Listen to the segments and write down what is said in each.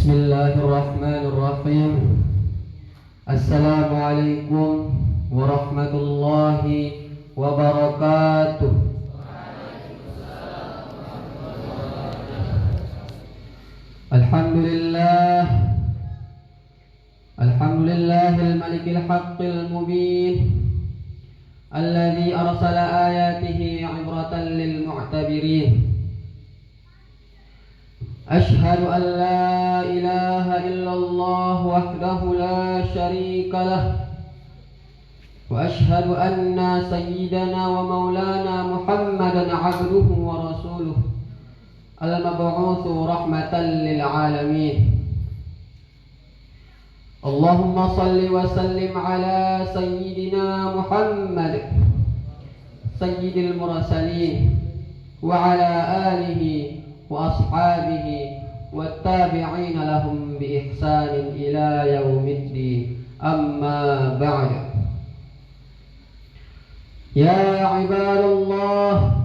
Bismillahirrahmanirrahim. Assalamualaikum warahmatullahi wabarakatuh. Alhamdulillah, alhamdulillahil malikil haqqil mubin, alladzi arsala ayatihi 'ibratan lil mu'tabirin. Ashhadu an la ilaha illallah wahdahu la syarika lah, wa ashhadu anna sayyidana wa maulana Muhammadan 'abduhu wa rasuluh, al-mab'utsu rahmatan lil alamin. Allahumma salli wa sallim ala sayyidina Muhammad sayyidil mursalin wa ala alihi wa ashabihi wattabi'ina lahum bi ihsanin ila yaumiddin. Amma ba'd. Ya ibadallah,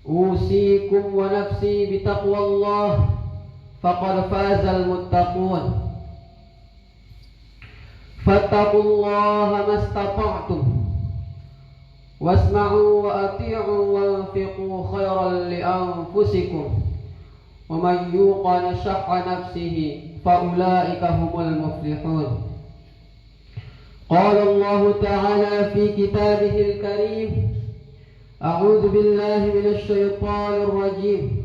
usikum wa nafsi bi taqwallah, faqad fazal muttaqun. Fattaqullaha mastata'tum, wasma'u wa ati'u wanfiqu khairan li anfusikum, wa man yuqa syahha nafsihi fa ulaika humul muflihun. Qala Allah ta'ala fi kitabihil karim, a'udzu billahi minasy syaithanir rajim.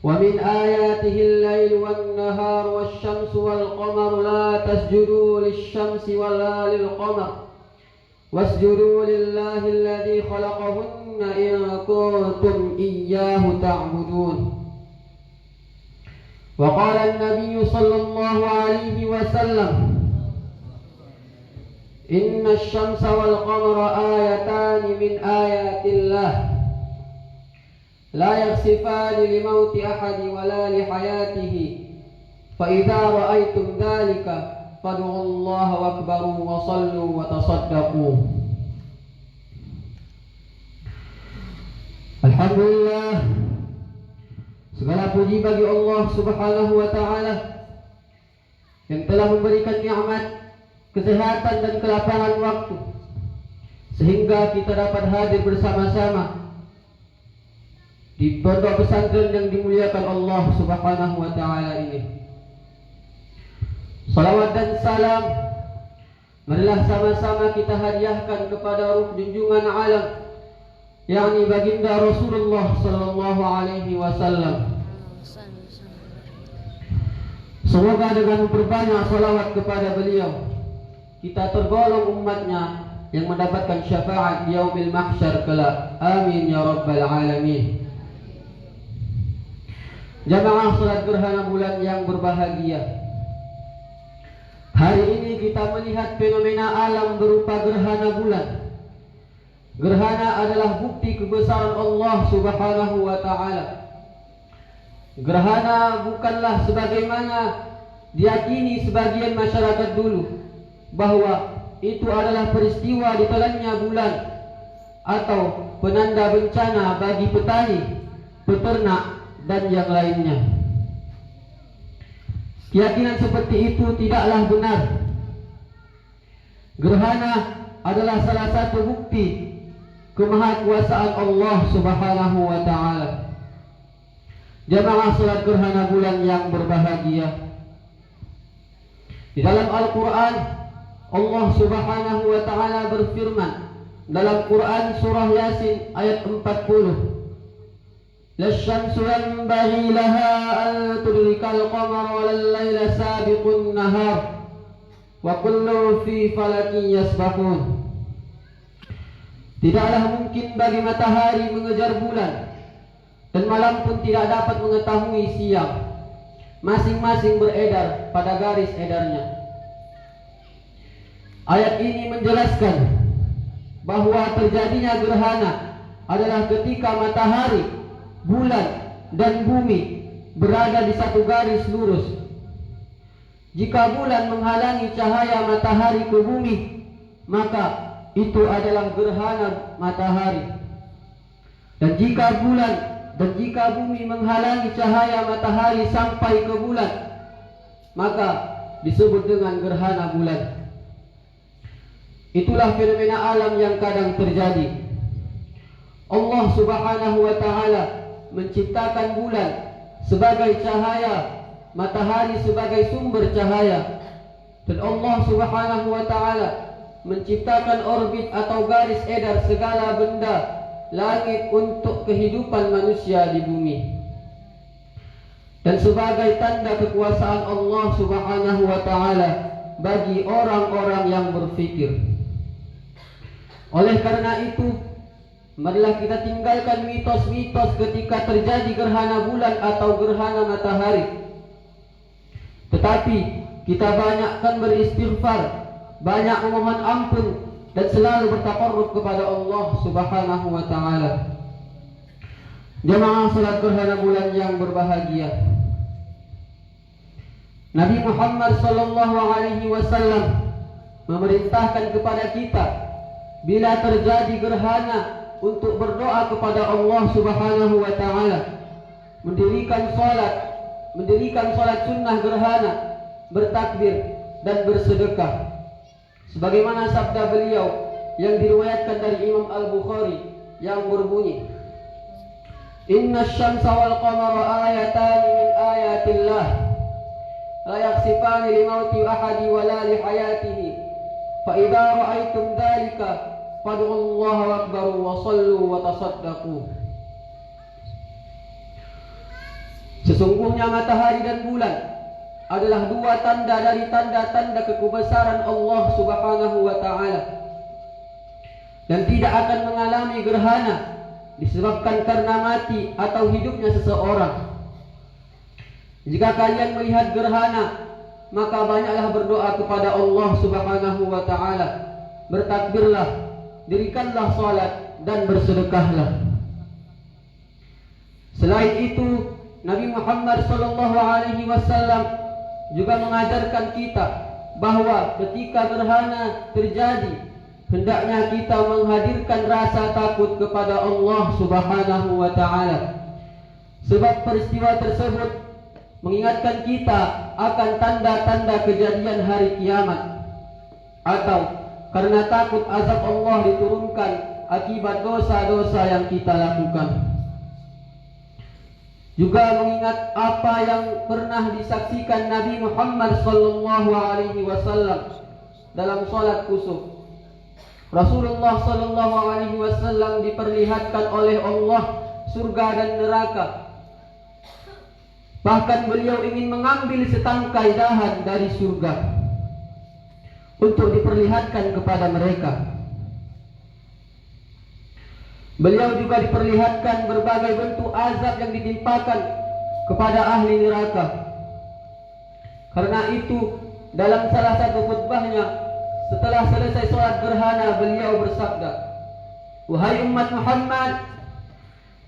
Wa min ayatihi al-lail wan-nahar wasyamsu wal-qamaru la tasjudu lisyamsi wala lil-qamar wasjudu lillahi alladhi khalaqahunna in kuntum iyyahu ta'budun. Wa qala an-nabiy sallallahu alaihi wasallam, inna asy-syamsa wal-qamara ayatan min ayatillah la yakhsifani li mauti ahadi wala li hayatihi, fa idza ra'aytum dhalika fad'u Allah wakbaru wa sallu wa tasaddaqu. Alhamdulillah, segala puji bagi Allah Subhanahu wa ta'ala yang telah memberikan nikmat kesehatan dan kelapangan waktu sehingga kita dapat hadir bersama-sama di pondok pesantren yang dimuliakan Allah Subhanahu wa ta'ala ini. Salawat dan salam marilah sama-sama kita hadiahkan kepada ruh junjungan alam, yakni baginda Rasulullah sallallahu alaihi wasallam. Semoga dengan memperbanyak salawat kepada beliau kita tergolong umatnya yang mendapatkan syafaat di yaumil mahsyar kelak. Amin ya rabbal alamin. Jamaah salat gerhana bulan yang berbahagia, hari ini kita melihat fenomena alam berupa gerhana bulan. Gerhana adalah bukti kebesaran Allah Subhanahu wa ta'ala. Gerhana bukanlah sebagaimana diyakini sebagian masyarakat dulu, bahwa itu adalah peristiwa ditelannya bulan atau penanda bencana bagi petani, peternak, dan yang lainnya. Keyakinan seperti itu tidaklah benar. Gerhana adalah salah satu bukti kemahakuasaan Allah Subhanahu wa ta'ala. Jamaah salat gerhana bulan yang berbahagia, di dalam Al-Quran Allah Subhanahu wa ta'ala berfirman dalam Quran surah Yasin ayat 40, لَلشَّمْسُ يَنْبَغِي لَهَا أَنْ تُدْرِكَ الْقَمَرَ وَاللَّيْلَ سَابِقُ النَّهَارِ وَكُلٌّ فِي فَلَكٍ يَسْبَحُونَ. Tidaklah mungkin bagi matahari mengejar bulan, dan malam pun tidak dapat mengetahui siang. Masing-masing beredar pada garis edarnya. Ayat ini menjelaskan bahwa terjadinya gerhana adalah ketika matahari, bulan, dan bumi berada di satu garis lurus. Jika bulan menghalangi cahaya matahari ke bumi, maka itu adalah gerhana matahari. Dan jika bulan Dan jika bumi menghalangi cahaya matahari sampai ke bulan, maka disebut dengan gerhana bulan. Itulah fenomena alam yang kadang terjadi. Allah Subhanahu wa ta'ala menciptakan bulan sebagai cahaya, matahari sebagai sumber cahaya. Dan Allah Subhanahu wa ta'ala menciptakan orbit atau garis edar segala benda langit untuk kehidupan manusia di bumi. Dan sebagai tanda kekuasaan Allah Subhanahu wa ta'ala bagi orang-orang yang berfikir. Oleh karena itu, marilah kita tinggalkan mitos-mitos ketika terjadi gerhana bulan atau gerhana matahari. Tetapi kita banyakkan beristighfar, banyak memohon ampun, dan selalu bertaqarrub kepada Allah Subhanahu wa ta'ala. Jemaah salat gerhana bulan yang berbahagia, Nabi Muhammad sallallahu alaihi wasallam memerintahkan kepada kita bila terjadi gerhana untuk berdoa kepada Allah Subhanahu wa ta'ala, mendirikan salat sunnah gerhana, bertakbir dan bersedekah. Sebagaimana sabda beliau yang diriwayatkan dari Imam Al-Bukhari yang berbunyi, Inna syamsa wal qamara ayatani min ayatillah la yakhsifani li mauti ahadi wa la li hayatihi fa idza ra'aytum dhalika fad'u Allah akbar wa sallu wa tasaddaqu. Sesungguhnya matahari dan bulan adalah dua tanda dari tanda-tanda kebesaran Allah Subhanahu wa ta'ala, dan tidak akan mengalami gerhana disebabkan karena mati atau hidupnya seseorang. Jika kalian melihat gerhana, maka banyaklah berdoa kepada Allah Subhanahu wa ta'ala, bertakbirlah, dirikanlah salat dan bersedekahlah. Selain itu, Nabi Muhammad sallallahu alaihi wasallam juga mengajarkan kita bahwa ketika gerhana terjadi, hendaknya kita menghadirkan rasa takut kepada Allah Subhanahu wa ta'ala. Sebab peristiwa tersebut mengingatkan kita akan tanda-tanda kejadian hari kiamat, atau karena takut azab Allah diturunkan akibat dosa-dosa yang kita lakukan. Juga mengingat apa yang pernah disaksikan Nabi Muhammad sallallahu alaihi wasallam dalam salat kusuf. Rasulullah sallallahu alaihi wasallam diperlihatkan oleh Allah surga dan neraka. Bahkan beliau ingin mengambil setangkai dahan dari surga untuk diperlihatkan kepada mereka. Beliau juga diperlihatkan berbagai bentuk azab yang ditimpakan kepada ahli neraka. Karena itu, dalam salah satu khutbahnya setelah selesai sholat gerhana, beliau bersabda, "Wahai umat Muhammad,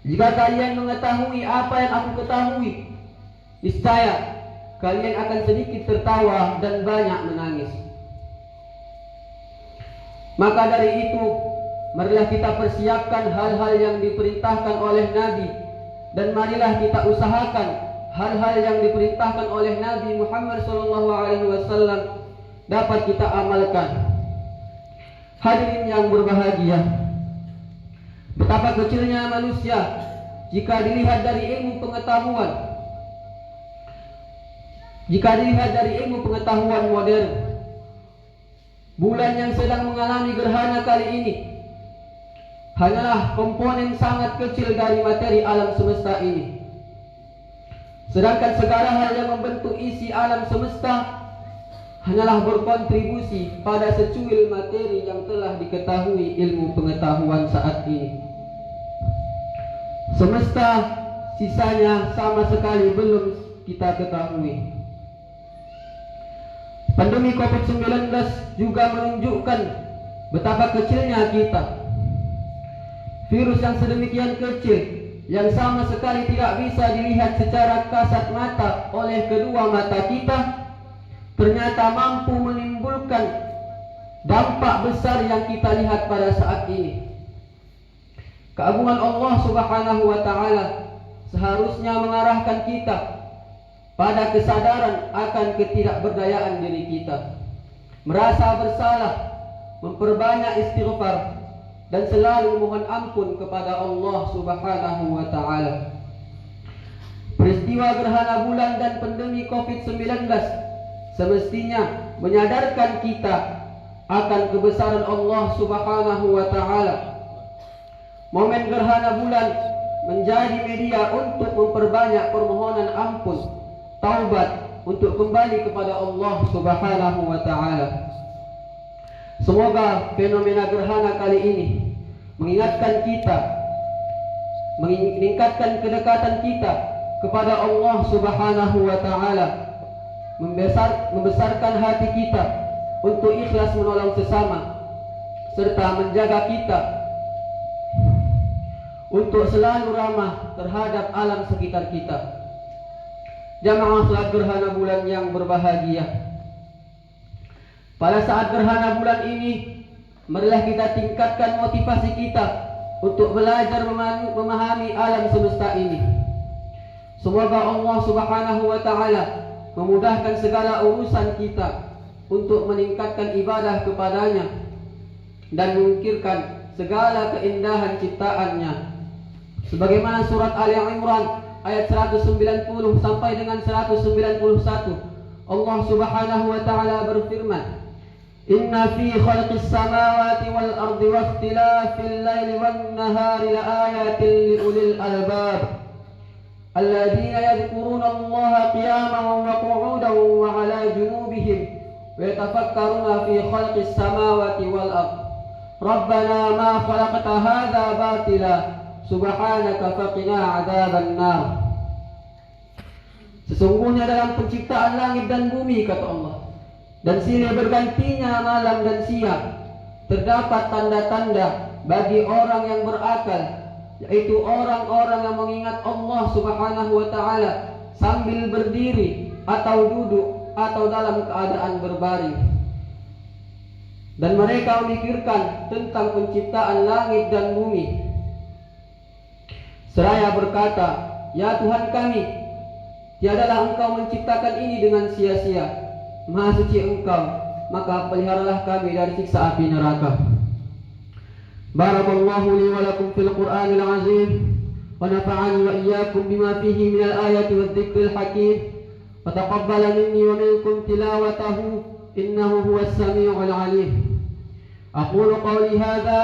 jika kalian mengetahui apa yang aku ketahui, niscaya kalian akan sedikit tertawa dan banyak menangis." Maka dari itu, marilah kita persiapkan hal-hal yang diperintahkan oleh Nabi, dan marilah kita usahakan hal-hal yang diperintahkan oleh Nabi Muhammad SAW dapat kita amalkan. Hadirin yang berbahagia, betapa kecilnya manusia jika dilihat dari ilmu pengetahuan. Jika dilihat dari ilmu pengetahuan modern, bulan yang sedang mengalami gerhana kali ini hanyalah komponen sangat kecil dari materi alam semesta ini. Sedangkan segala hal yang membentuk isi alam semesta hanyalah berkontribusi pada secuil materi yang telah diketahui ilmu pengetahuan saat ini. Semesta sisanya sama sekali belum kita ketahui. Pandemi COVID-19 juga menunjukkan betapa kecilnya kita. Virus yang sedemikian kecil, yang sama sekali tidak bisa dilihat secara kasat mata oleh kedua mata kita, ternyata mampu menimbulkan dampak besar yang kita lihat pada saat ini. Keagungan Allah Subhanahu wa ta'ala seharusnya mengarahkan kita pada kesadaran akan ketidakberdayaan diri kita, merasa bersalah, memperbanyak istighfar, dan selalu mohon ampun kepada Allah Subhanahu wa Ta'ala. Peristiwa gerhana bulan dan pandemi COVID-19 semestinya menyadarkan kita akan kebesaran Allah Subhanahu wa Ta'ala. Momen gerhana bulan menjadi media untuk memperbanyak permohonan ampun, taubat, untuk kembali kepada Allah Subhanahu wa Ta'ala. Semoga fenomena gerhana kali ini mengingatkan kita, meningkatkan kedekatan kita kepada Allah Subhanahu wa Ta'ala, membesarkan hati kita untuk ikhlas menolong sesama, serta menjaga kita untuk selalu ramah terhadap alam sekitar kita. Jamaah salat gerhana bulan yang berbahagia, pada saat gerhana bulan ini, marilah kita tingkatkan motivasi kita untuk belajar memahami alam semesta ini. Semoga Allah Subhanahu wa Ta'ala memudahkan segala urusan kita untuk meningkatkan ibadah kepadanya dan mengukirkan segala keindahan ciptaannya. Sebagaimana surat Ali Imran ayat 190 sampai dengan 191, Allah Subhanahu wa Ta'ala berfirman, Inna fi khalqis samawati wal ardi wa ikhtilafil laili wan nahari laayatin liulil albab alladhina yadhkuruna Allaha qiyaman wa qu'udan wa 'ala junubihim wa yatafakkaruna fi khalqis samawati wal ardi Rabbana ma khalaqta hadza batila subhanaka faqina 'adzaban nar. Sesungguhnya dalam penciptaan langit dan bumi, kata Allah, dan silih bergantinya malam dan siang, terdapat tanda-tanda bagi orang yang berakal, yaitu orang-orang yang mengingat Allah Subhanahu wa Ta'ala sambil berdiri atau duduk atau dalam keadaan berbaring. Dan mereka memikirkan tentang penciptaan langit dan bumi, seraya berkata, Ya Tuhan kami, tiadalah Engkau menciptakan ini dengan sia-sia. Maha suci Engkau, maka peliharalah kami dari siksa api neraka. Barakallahu li wa lakum fil Qur'anil azim, wa nafa'ani wa iyyakum bima fihi minal ayati wadh-dhikril hakim, wa taqabbala minni wa minkum tilawatahu innahu huwas sami'ul 'alim. Aqulu qawli hadha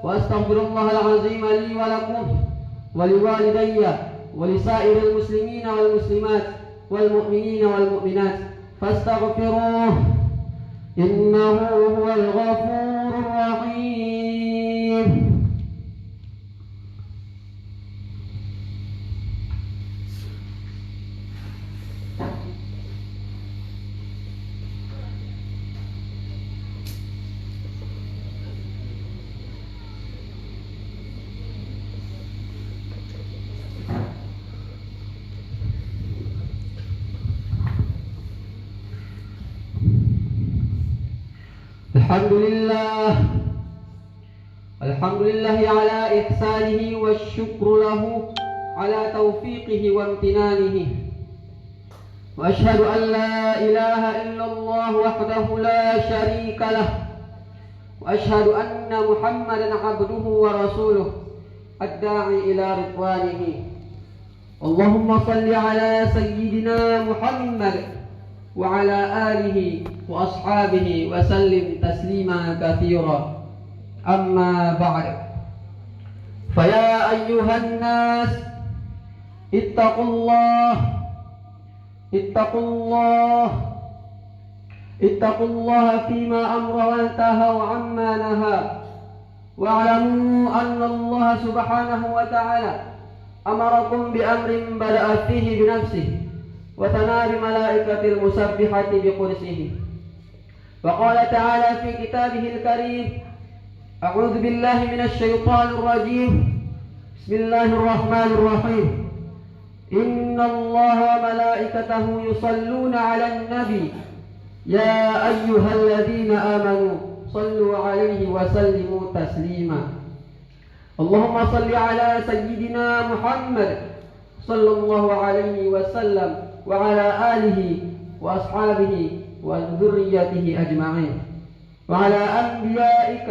wa astaghfirullahal azim li wa lakum wa liwalidayya wa lisairil muslimina wal muslimat wal mu'minina wal mu'minat فاستغفروه إنه هو الغفور الرحيم. الحمد لله على إحسانه والشكر له على توفيقه وامتنانه وأشهد أن لا إله إلا الله وحده لا شريك له وأشهد أن محمدا عبده ورسوله الداعي إلى رضوانه اللهم صل على سيدنا محمد وعلى آله وأصحابه وسلم تسليما كثيرا أما بعد فيا أيها الناس اتقوا الله فيما أمر وانتهوا عما نهى واعلموا أن الله سبحانه وتعالى أمركم بأمر بدأ فيه بنفسه وثنى بملائكة المسبحة بقدسه وقال تعالى في كتابه الكريم أعوذ بالله من الشيطان الرجيم بسم الله الرحمن الرحيم إن الله وملائكته يصلون على النبي يا أيها الذين آمنوا صلوا عليه وسلموا تسليما اللهم صل على سيدنا محمد صلى الله عليه وسلم وعلى آله وأصحابه وذريته أجمعين، وعلى أنبيائك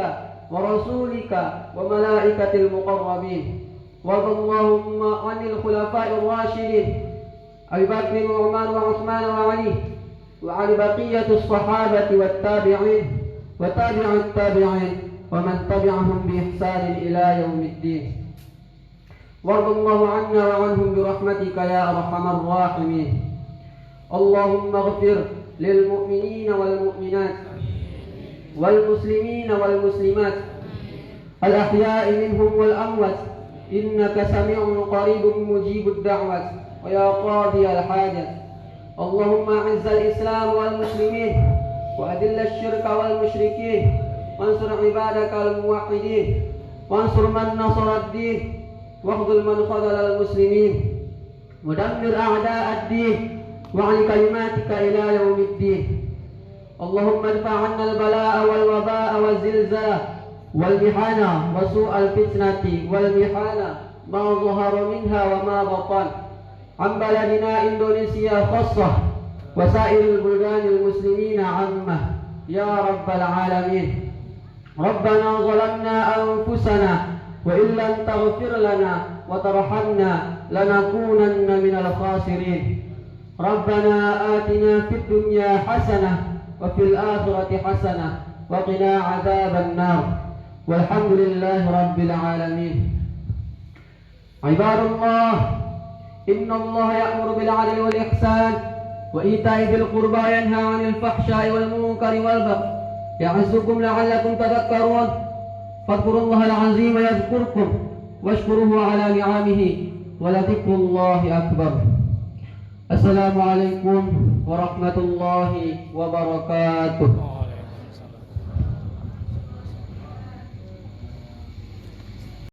ورسولك وملائكة المقربين، وارض اللهم عن الخلفاء الراشدين أبي بكر وعمر وعثمان وعلي، وعن بقية الصحابة والتابعين وتابع التابعين ومن تبعهم بإحسان إلى يوم الدين، وارض الله عنا وعنهم برحمتك يا أرحم الراحمين. اللهم اغفر للمؤمنين والمؤمنات والمسلمين والمسلمات الأحياء منهم والأموات، إنك سميع قريب مجيب الدعوة ويا قاضي الحاجة. اللهم أعز الإسلام والمسلمين وأذل الشرك والمشركين، وانصر عبادك الموحدين، وانصر من نصر الدين، واخذل من خذل المسلمين، ودمر أعداء الدين وعن كلماتك إلى يوم الدين. اللهم ادفع عنا البلاء والوباء والزلزال والمحنة وسوء الفتنة والمحنة ما ظهر منها وما بطن عن بلدنا إندونيسيا خاصة وسائر البلدان المسلمين عامة يا رب العالمين. ربنا ظلمنا أنفسنا وإن لم تغفر لنا وترحمنا لنكونن من الخاسرين. ربنا آتنا في الدنيا حسنة وفي الآخرة حسنة وقنا عذاب النار، والحمد لله رب العالمين. عباد الله، إن الله يأمر بالعدل والإحسان وإيتاء ذي القربى وينهى عن الفحشاء والمنكر والبغي يعظكم لعلكم تذكرون. فاذكروا الله العظيم يذكركم واشكروه على نعمه ولذكر الله أكبر. السلام عليكم ورحمة الله وبركاته.